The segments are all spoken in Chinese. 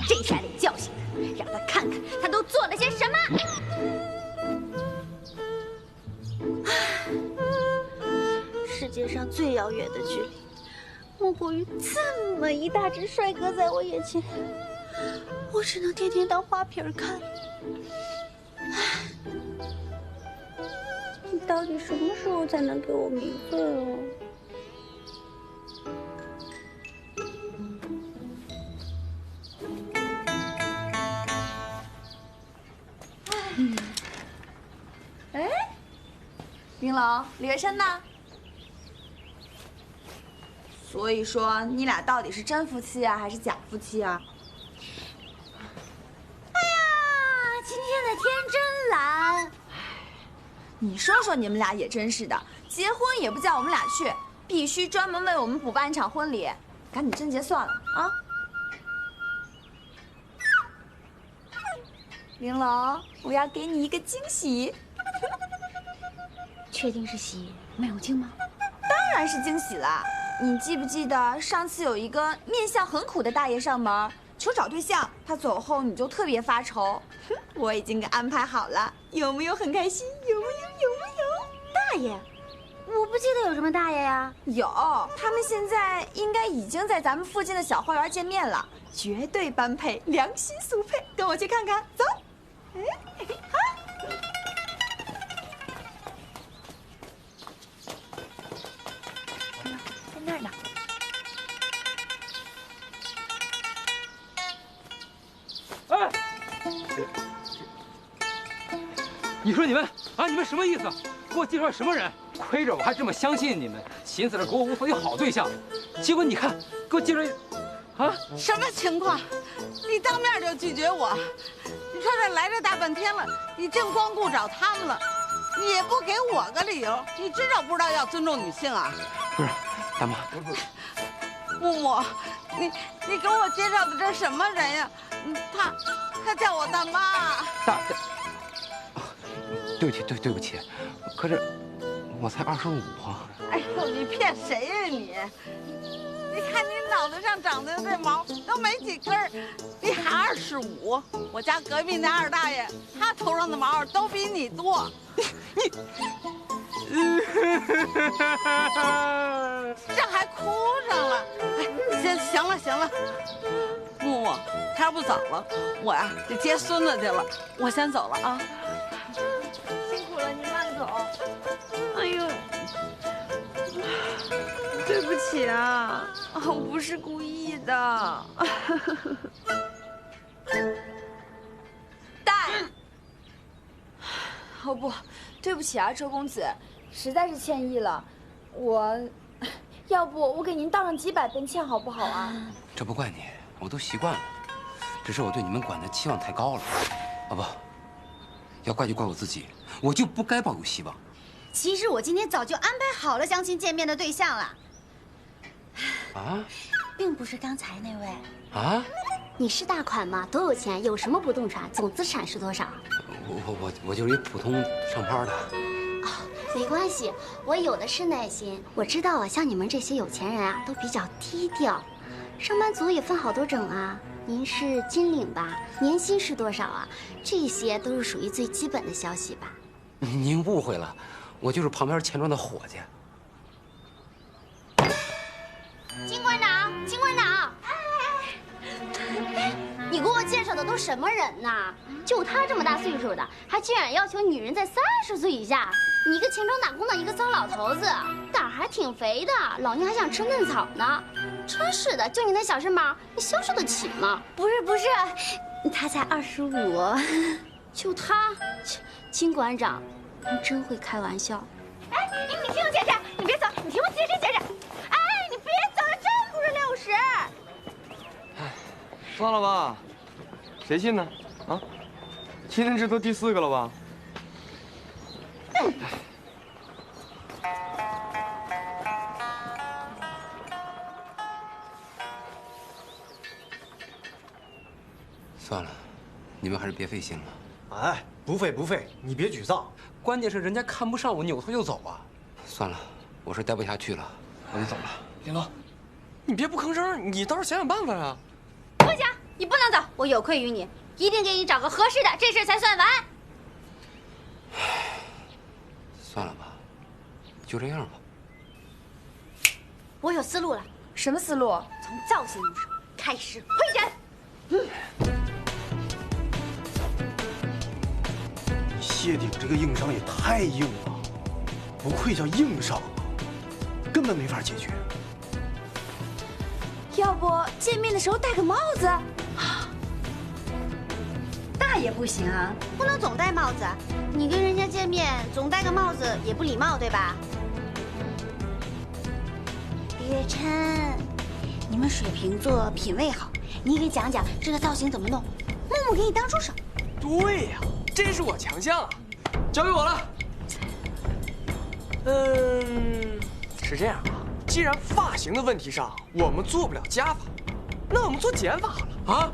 这下得教训他，让他看看他都做了些什么。世界上最遥远的距离，莫过于这么一大只帅哥在我眼前，我只能天天当花瓶看。你到底什么时候才能给我名分啊？哎，玲珑，李月生呢？所以说，你俩到底是真夫妻啊，还是假夫妻啊？哎呀，今天的天真蓝。你说说你们俩也真是的，结婚也不叫我们俩去，必须专门为我们补办一场婚礼，赶紧贞洁算了啊！玲珑，我要给你一个惊喜。确定是喜，没有惊吗？当然是惊喜了。你记不记得上次有一个面相很苦的大爷上门求找对象，他走后你就特别发愁。我已经给安排好了，有没有很开心？有没有？大爷，我不记得有什么大爷呀。有，他们现在应该已经在咱们附近的小花园见面了，绝对般配，良心速配。跟我去看看，走。哎，好。在那儿呢。哎，你说你们什么意思？给我介绍什么人？亏着我还这么相信你们，寻思着给我屋子里好对象，结果你看，给我介绍啊？什么情况？你当面就拒绝我？你说这来这大半天了，你净光顾找他们了，你也不给我个理由，你知道不知道要尊重女性啊？不是，大妈，木木，你给我介绍的这什么人呀？他叫我大妈。对不起，可是我才25啊。哎呦，你骗谁呀你？你看你脑袋上长的这毛都没几根儿，你还25。我家隔壁那二大爷，他头上的毛都比你多。你这还哭上了？哎，行了，木木，天儿不早了，我呀得接孙子去了，我先走了啊。辛苦了，你慢走。哎呦，对不起啊，我不是故意的。哦不，对不起啊，周公子，实在是歉意了。要不我给您道上几百遍歉好不好啊？这不怪你，我都习惯了，只是我对你们管的期望太高了。啊不，要怪就怪我自己，我就不该抱有希望。其实我今天早就安排好了相亲见面的对象了。啊？并不是刚才那位。啊？你是大款吗？多有钱？有什么不动产？总资产是多少？我就是一普通上班的。哦，没关系，我有的是耐心。我知道啊，像你们这些有钱人啊，都比较低调。上班族也分好多种啊。您是金领吧？年薪是多少啊？这些都是属于最基本的消息吧？您误会了，我就是旁边钱庄的伙计。金馆长，你给我介绍的都什么人呐？就他这么大岁数的，还居然要求女人在30岁以下。你一个钱庄打工的一个糟老头子，胆儿还挺肥的，老娘还想吃嫩草呢。真是的，就你那小身板，你消受得起吗？不是，他才25。就他，金馆长，您真会开玩笑。哎，你听我解释，你别走，你听我解释。哎，你别走，真不是60。算了吧，谁信呢？啊，今天这都第4个了吧？算了，你们还是别费心了。哎，不费不费，你别沮丧。关键是人家看不上我，扭头就走啊。算了，我是待不下去了，我就走了。玲珑，你别不吭声，你倒是想想办法啊！不行，你不能走，我有愧于你，一定给你找个合适的，这事才算完。算了吧，就这样吧。我有思路了，什么思路？从造型入手，开始会诊。谢顶这个硬伤也太硬了，不愧叫硬伤，根本没法解决。要不见面的时候戴个帽子？那也不行啊，不能总戴帽子。你跟人家见面总戴个帽子也不礼貌，对吧？月琛，你们水瓶座品味好，你给讲讲这个造型怎么弄，木木给你当助手。对呀，这是我强项啊，交给我了。是这样啊，既然发型的问题上我们做不了加法，那我们做减法好了。啊，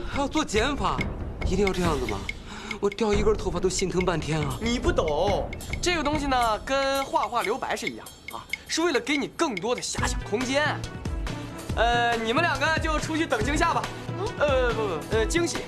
还要做减法？一定要这样子吗？我掉一根头发都心疼半天啊！你不懂，这个东西呢，跟画画留白是一样啊，是为了给你更多的遐想空间。你们两个就出去等惊吓吧。不，惊喜。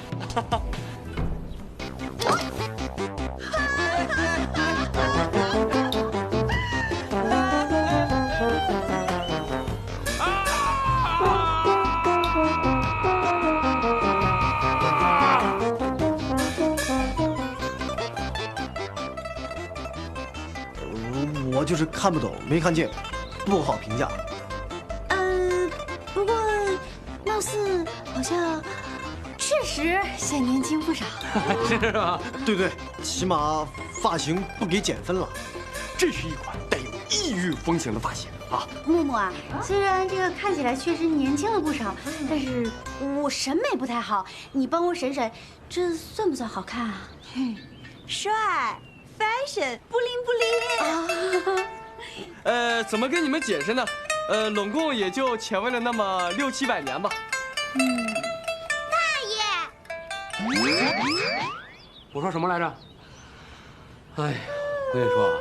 我就是看不懂，没看见，不好评价。不过貌似好像确实显年轻不少。是吧？对，起码发型不给减分了。这是一款带有异域风情的发型啊！木木啊，虽然这个看起来确实年轻了不少，但是我审美不太好，你帮我审审，这算不算好看啊？帅 ，fashion， 布灵布灵。怎么跟你们解释呢？拢共也就前卫了那么600-700年吧。大爷，我说什么来着？哎呀，我跟你说啊，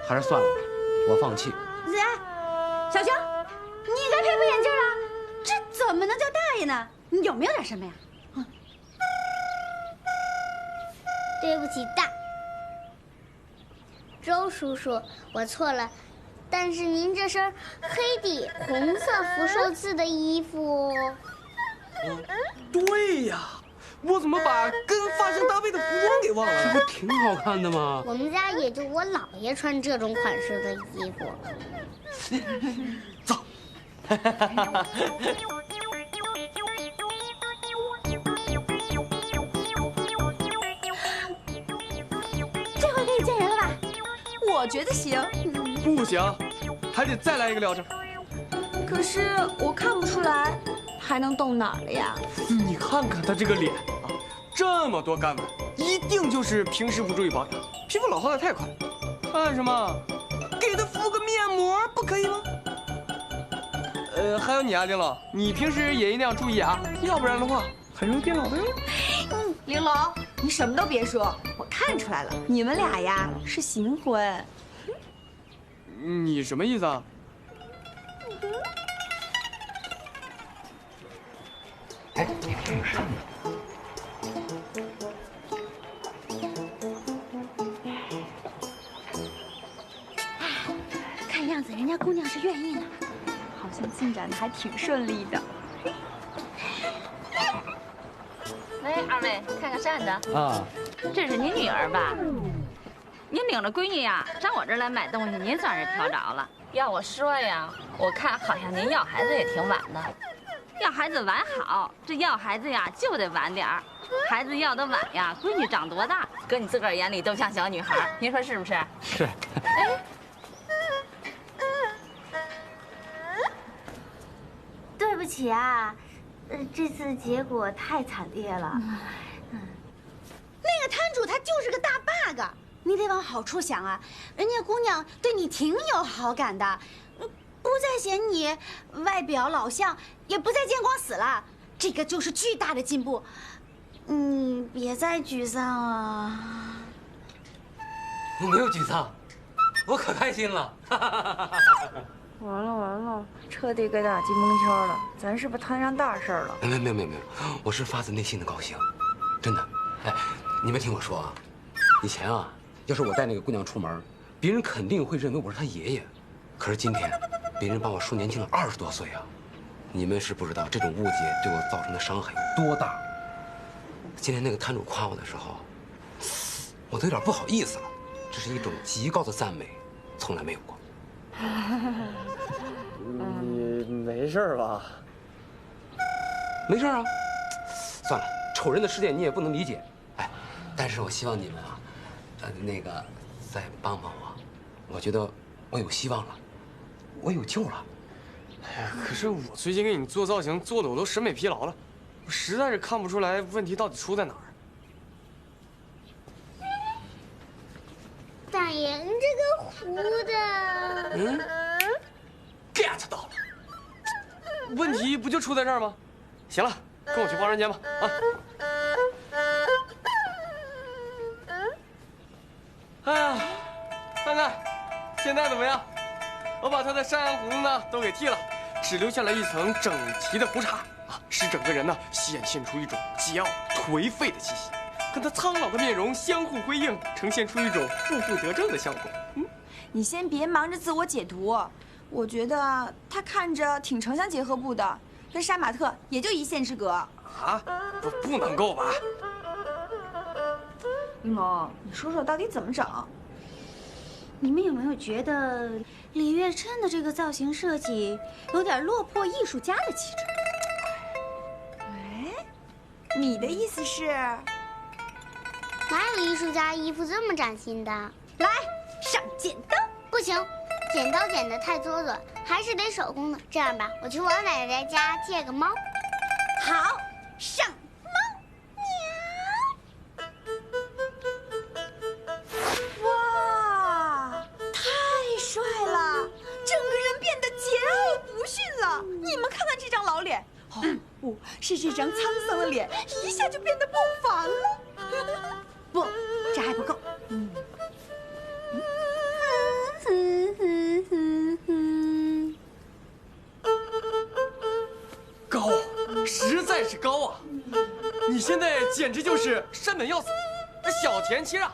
还是算了吧，我放弃。小熊，你该配副眼镜了，这怎么能叫大爷呢？你有没有点审美啊？对不起，周叔叔，我错了。但是您这身黑底红色福寿字的衣服，对呀，我怎么把跟发型搭配的服装给忘了？这不挺好看的吗？我们家也就我姥爷穿这种款式的衣服。走。这回可以见人了吧？我觉得行。不行，还得再来一个疗程。可是我看不出来，还能动哪儿了呀？你看看他这个脸啊，这么多干纹，一定就是平时不注意保养，皮肤老化的太快。看什么？给他敷个面膜不可以吗？还有你啊，玲珑，你平时也一定要注意啊，要不然的话很容易变老的哟。玲珑，你什么都别说，我看出来了，你们俩呀是新婚。你什么意思啊？哎，看样子人家姑娘是愿意的，好像进展的还挺顺利的。哎，二位看看扇子啊，这是您女儿吧？您领着闺女呀上我这儿来买东西，您算是挑着了。要我说呀，我看好像您要孩子也挺晚的。要孩子晚好，这要孩子呀就得晚点儿。孩子要的晚呀，闺女长多大，搁你自个儿眼里都像小女孩，您说是不是？是。哎，对不起啊，这次结果太惨烈了。那个摊主他就是个大 bug， 你得往好处想啊，人家姑娘对你挺有好感的，不再嫌你外表老相，也不再见光死了，这个就是巨大的进步。你别再沮丧了。我没有沮丧，我可开心了。完了，彻底给打进蒙圈了，咱是不是摊上大事了？没有，我是发自内心的高兴，真的。哎，你们听我说啊，以前啊，要是我带那个姑娘出门，别人肯定会认为我是她爷爷。可是今天，别人把我说年轻了20多岁啊！你们是不知道这种误解对我造成的伤害有多大。今天那个摊主夸我的时候，我都有点不好意思了。这是一种极高的赞美，从来没有过。你没事吧？没事啊。算了，丑人的世界你也不能理解。哎，但是我希望你们啊，那个再帮帮我。我觉得我有希望了，我有救了。哎呀，可是我最近给你做造型做的我都审美疲劳了，我实在是看不出来问题到底出在哪儿。大爷，你这个糊的，get 到了，问题不就出在这儿吗？行了，跟我去化妆间吧，啊！哎呀，看看现在怎么样？我把他的山羊胡子呢都给剃了，只留下了一层整齐的胡茬啊，使整个人呢显现出一种桀骜颓废的气息。跟他苍老的面容相互辉映，呈现出一种负负得正的效果。你先别忙着自我解读，我觉得他看着挺城乡结合部的，跟杀马特也就一线之隔。啊，不能够吧？云萌，你说说到底怎么整？你们有没有觉得李月琛的这个造型设计有点落魄艺术家的气质？哎，你的意思是？哪有艺术家衣服这么崭新的？来，上剪刀。不行，剪刀剪得太做作，还是得手工的。这样吧，我去我奶奶家借个猫。好，上猫喵。哇，太帅了，整个人变得桀骜不驯了。你们看看这张老脸，哦，不是这张沧桑的脸，一下就变得不凡了。不，这还不够。高，实在是高啊！你现在简直就是山本耀司、小田切让。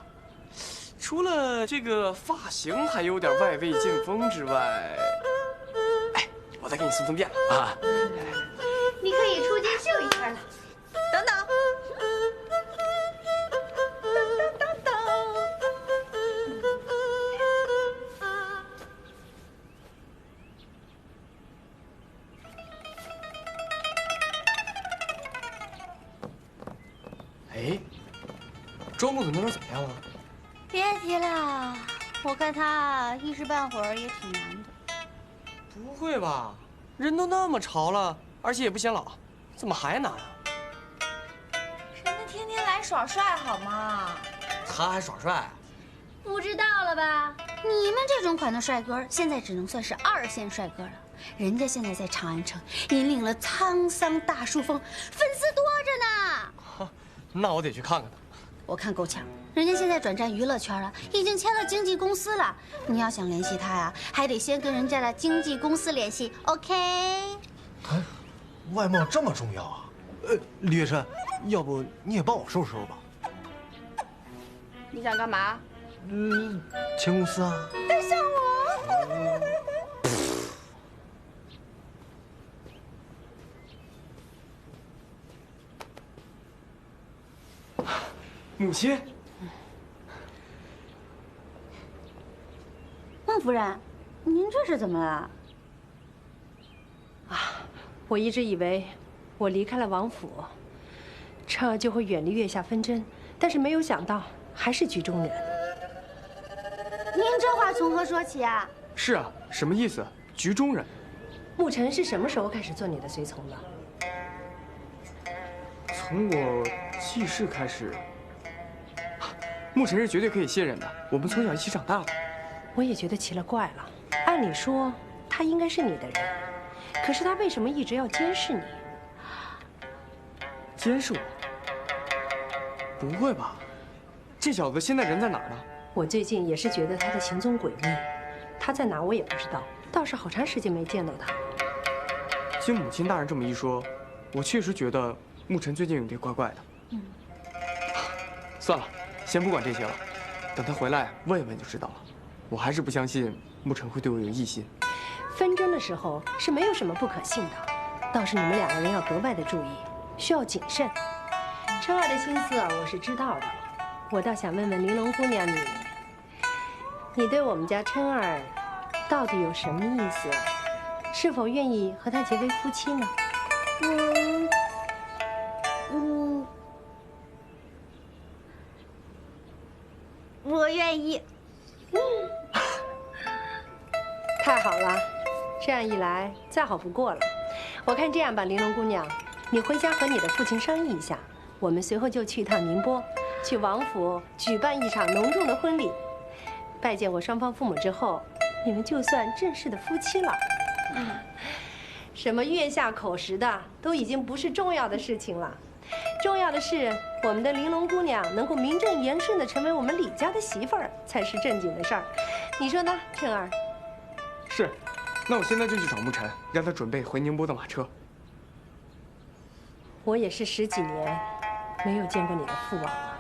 除了这个发型还有点外味劲风之外，哎，我再给你送便了啊！你可以出街秀一圈了。等等。哎，庄公子那边怎么样了？别提了，我看他一时半会儿也挺难的。不会吧？人都那么潮了，而且也不显老，怎么还难啊？人家天天来耍帅好吗？他还耍帅？不知道了吧？你们这种款的帅哥，现在只能算是2线帅哥了。人家现在在长安城引领了沧桑大叔风，粉丝多着呢。那我得去看看他。我看够呛，人家现在转战娱乐圈了，已经签了经纪公司了。你要想联系他呀，还得先跟人家的经纪公司联系 ，OK？ 哎，外貌这么重要啊？李月琛，要不你也帮我收拾收拾吧？你想干嘛？签公司啊。带上我。母亲，孟夫人，您这是怎么了？我一直以为我离开了王府，畅儿就会远离月下纷争，但是没有想到还是局中人。您这话从何说起啊？是啊，什么意思？局中人。沐晨是什么时候开始做你的随从的？从我记事开始。沐晨是绝对可以信任的，我们从小一起长大的。我也觉得奇了怪了。按理说他应该是你的人，可是他为什么一直要监视你？监视我？不会吧？这小子现在人在哪儿呢？我最近也是觉得他的行踪诡秘，他在哪我也不知道，倒是好长时间没见到他。经母亲大人这么一说，我确实觉得沐尘最近有点怪怪的。算了，先不管这些了，等他回来问一问就知道了。我还是不相信沐尘会对我有异心。纷争的时候是没有什么不可信的，倒是你们两个人要格外的注意，需要谨慎。琛儿的心思啊，我是知道的。我倒想问问玲珑姑娘你对我们家琛儿到底有什么意思？是否愿意和他结为夫妻呢？我愿意。太好了，这样一来再好不过了。我看这样吧，玲珑姑娘，你回家和你的父亲商议一下，我们随后就去一趟宁波，去王府举办一场隆重的婚礼。拜见过双方父母之后，你们就算正式的夫妻了。什么月下口实的，都已经不是重要的事情了。重要的是，我们的玲珑姑娘能够名正言顺地成为我们李家的媳妇儿，才是正经的事儿。你说呢，琛儿？是，那我现在就去找沐尘，让他准备回宁波的马车。我也是10几年没有见过你的父王了。